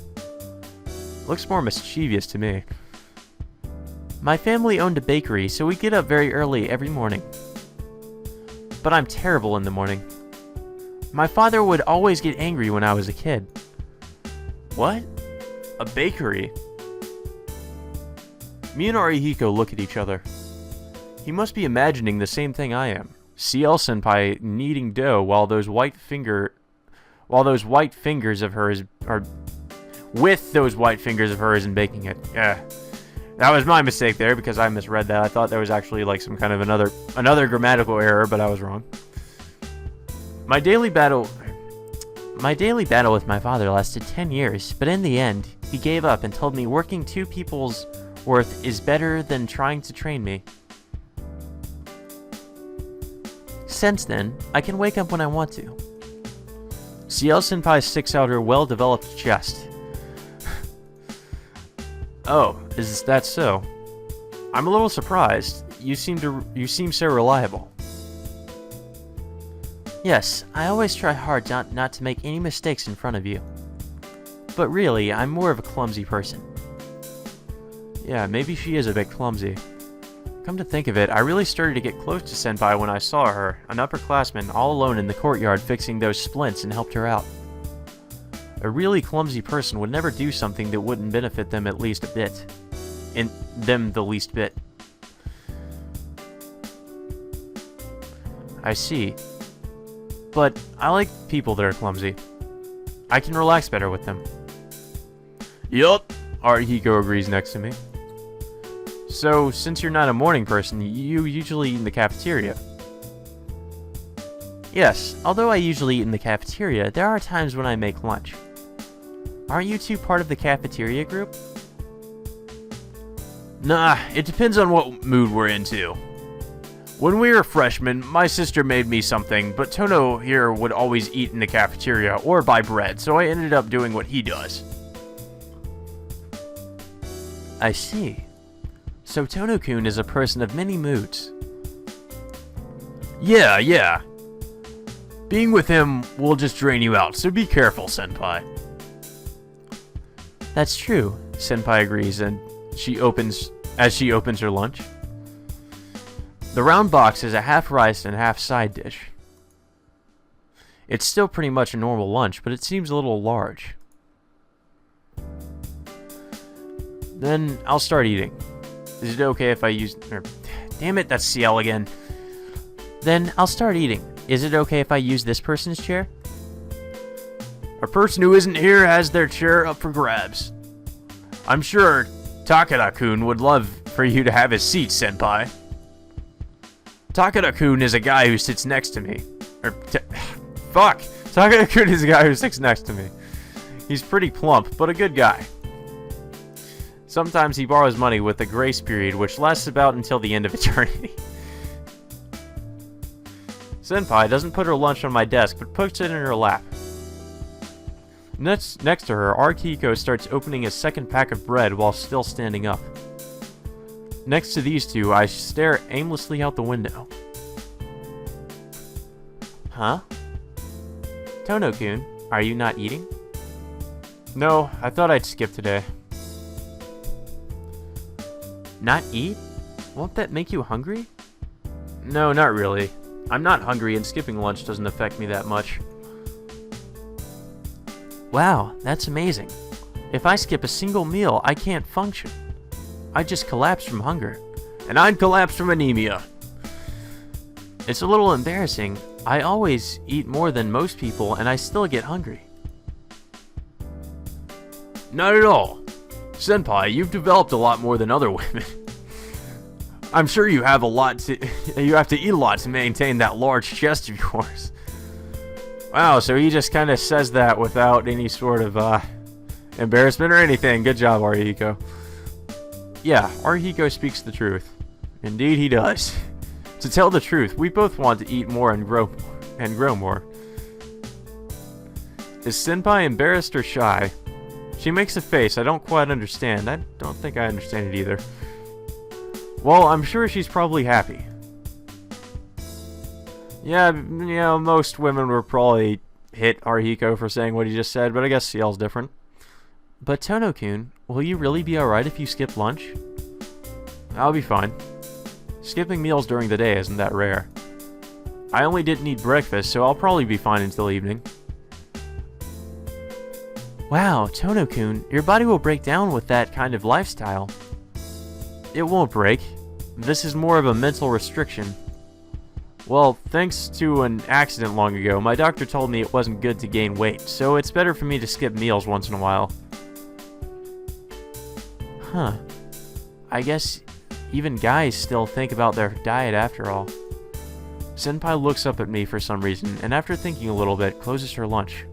Looks more mischievous to me. My family owned a bakery, so we get up very early every morning. But I'm terrible in the morning. My father would always get angry when I was a kid. What? A bakery? Me and Arihiko look at each other. He must be imagining the same thing I am. Ciel Senpai kneading dough while those white fingers of hers are and baking it. Yeah. That was my mistake there because I misread that. I thought there was actually like some kind of another grammatical error, but I was wrong. My daily battle with my father lasted 10 years, but in the end, he gave up and told me working 2 people's worth is better than trying to train me. Since then, I can wake up when I want to. Ciel Senpai sticks out her well-developed chest. Oh, is that so? I'm a little surprised. You seem so reliable. Yes, I always try hard not to make any mistakes in front of you. But really, I'm more of a clumsy person. Yeah, maybe she is a bit clumsy. Come to think of it, I really started to get close to Senpai when I saw her, an upperclassman, all alone in the courtyard fixing those splints and helped her out. A really clumsy person would never do something that wouldn't benefit them at least a bit. The least bit. I see. But I like people that are clumsy. I can relax better with them. Yup, Arihiko agrees next to me. So, since you're not a morning person, you usually eat in the cafeteria. Yes, although I usually eat in the cafeteria, there are times when I make lunch. Aren't you two part of the cafeteria group? Nah, it depends on what mood we're into. When we were freshmen, my sister made me something, but Tono here would always eat in the cafeteria or buy bread, so I ended up doing what he does. I see. So Tono-kun is a person of many moods. Yeah. Being with him will just drain you out, so be careful, Senpai. That's true, Senpai agrees, and she opens her lunch. The round box is a half rice and half side dish. It's still pretty much a normal lunch, but it seems a little large. Then I'll start eating. Is it okay if I use... damn it, that's Ciel again. Then I'll start eating. Is it okay if I use this person's chair? A person who isn't here has their chair up for grabs. I'm sure Takeda-kun would love for you to have his seat, Senpai. Takeda-kun is a guy who sits next to me. Takeda-kun is a guy who sits next to me. He's pretty plump, but a good guy. Sometimes he borrows money with a grace period, which lasts about until the end of eternity. Senpai doesn't put her lunch on my desk, but puts it in her lap. Next to her, Arihiko starts opening a second pack of bread while still standing up. Next to these two, I stare aimlessly out the window. Huh? Tono-kun, are you not eating? No, I thought I'd skip today. Not eat? Won't that make you hungry? No, not really. I'm not hungry and skipping lunch doesn't affect me that much. Wow, that's amazing. If I skip a single meal, I can't function. I just collapse from hunger. And I'd collapse from anemia. It's a little embarrassing. I always eat more than most people and I still get hungry. Not at all. Senpai, you've developed a lot more than other women. I'm sure you have to eat a lot to maintain that large chest of yours. Wow, so he just kind of says that without any sort of embarrassment or anything. Good job, Arihiko. Yeah, Arihiko speaks the truth. Indeed he does. To tell the truth, we both want to eat more and grow more. Is Senpai embarrassed or shy? She makes a face I don't quite understand. I don't think I understand it either. Well, I'm sure she's probably happy. Yeah, you know, most women would probably hit Arihiko for saying what he just said, but I guess Ciel's different. But Tono-kun, will you really be alright if you skip lunch? I'll be fine. Skipping meals during the day isn't that rare. I only didn't eat breakfast, so I'll probably be fine until evening. Wow, Tono-kun, your body will break down with that kind of lifestyle. It won't break. This is more of a mental restriction. Well, thanks to an accident long ago, my doctor told me it wasn't good to gain weight, so it's better for me to skip meals once in a while. Huh. I guess even guys still think about their diet after all. Senpai looks up at me for some reason, and after thinking a little bit, closes her lunch.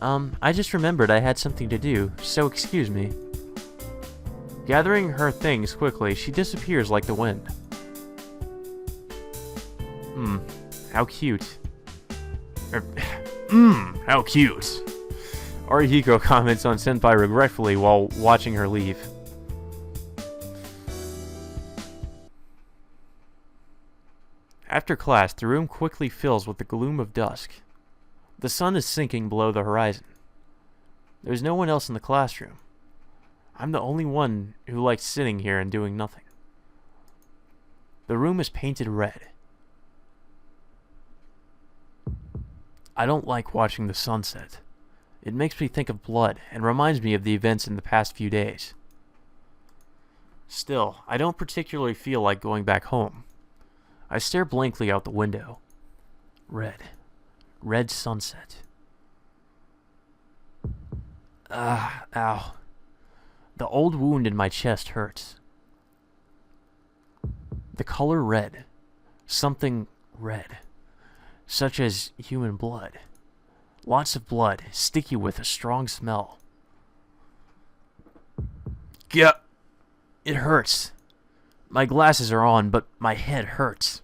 I just remembered I had something to do, so excuse me. Gathering her things quickly, she disappears like the wind. How cute. How cute. Arihiko comments on Senpai regretfully while watching her leave. After class, the room quickly fills with the gloom of dusk. The sun is sinking below the horizon. There's no one else in the classroom. I'm the only one who likes sitting here and doing nothing. The room is painted red. I don't like watching the sunset. It makes me think of blood and reminds me of the events in the past few days. Still, I don't particularly feel like going back home. I stare blankly out the window. Red. Red sunset. Ow. The old wound in my chest hurts. The color red. Something red. Such as human blood. Lots of blood, sticky with a strong smell. Yeah, it hurts. My glasses are on, but my head hurts.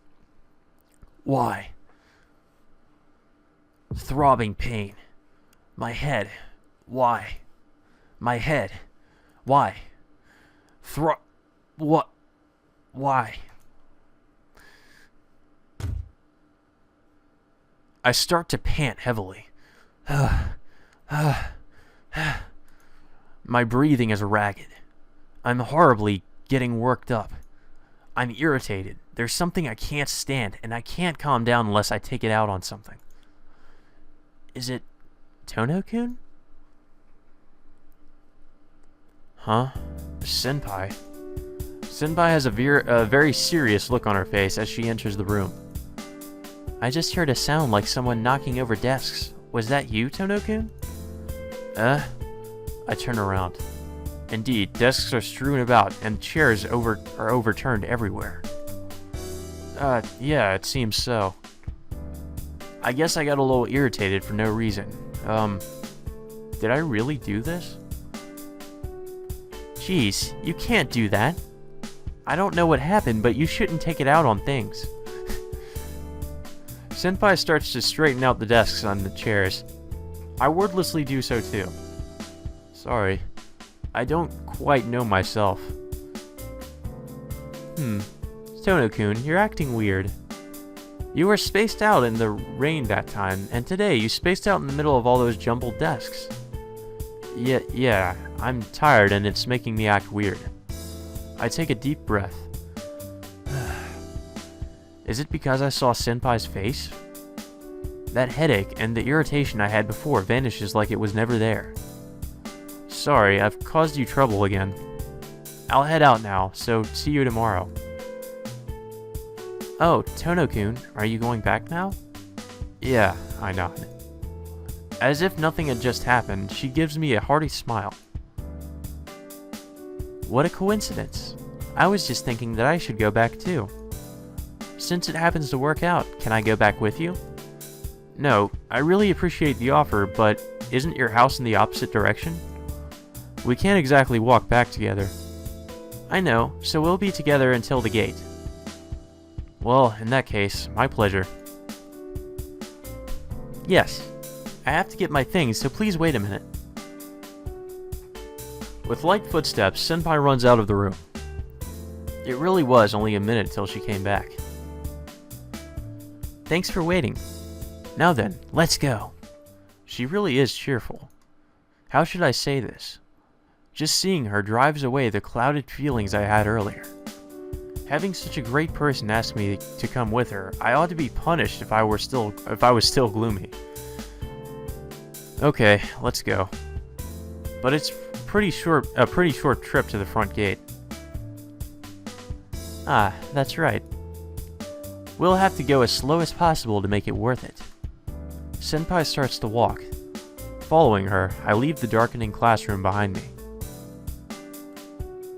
Why? Throbbing pain. My head. Why? My head. Why? What? Why? I start to pant heavily. My breathing is ragged. I'm horribly getting worked up. I'm irritated. There's something I can't stand, and I can't calm down unless I take it out on something. Is it Tono-kun? Huh? Senpai. Senpai has a very serious look on her face as she enters the room. I just heard a sound like someone knocking over desks. Was that you, Tono-kun? I turn around. Indeed, desks are strewn about, and chairs are overturned everywhere. Yeah, it seems so. I guess I got a little irritated for no reason. Did I really do this? Jeez, you can't do that. I don't know what happened, but you shouldn't take it out on things. Senpai starts to straighten out the desks on the chairs. I wordlessly do so too. Sorry. I don't quite know myself. Tono-kun, you're acting weird. You were spaced out in the rain that time, and today you spaced out in the middle of all those jumbled desks. Yeah, I'm tired and it's making me act weird. I take a deep breath. Is it because I saw Senpai's face? That headache and the irritation I had before vanishes like it was never there. Sorry, I've caused you trouble again. I'll head out now, so see you tomorrow. Oh, Tono-kun, are you going back now? Yeah, I nod. As if nothing had just happened, she gives me a hearty smile. What a coincidence. I was just thinking that I should go back too. Since it happens to work out, can I go back with you? No, I really appreciate the offer, but isn't your house in the opposite direction? We can't exactly walk back together. I know, so we'll be together until the gate. Well, in that case, my pleasure. Yes, I have to get my things, so please wait a minute. With light footsteps, Senpai runs out of the room. It really was only a minute till she came back. Thanks for waiting. Now then, let's go. She really is cheerful. How should I say this? Just seeing her drives away the clouded feelings I had earlier. Having such a great person ask me to come with her, I ought to be punished if I was still gloomy. Okay, let's go. But it's a pretty short trip to the front gate. Ah, that's right. We'll have to go as slow as possible to make it worth it. Senpai starts to walk. Following her, I leave the darkening classroom behind me.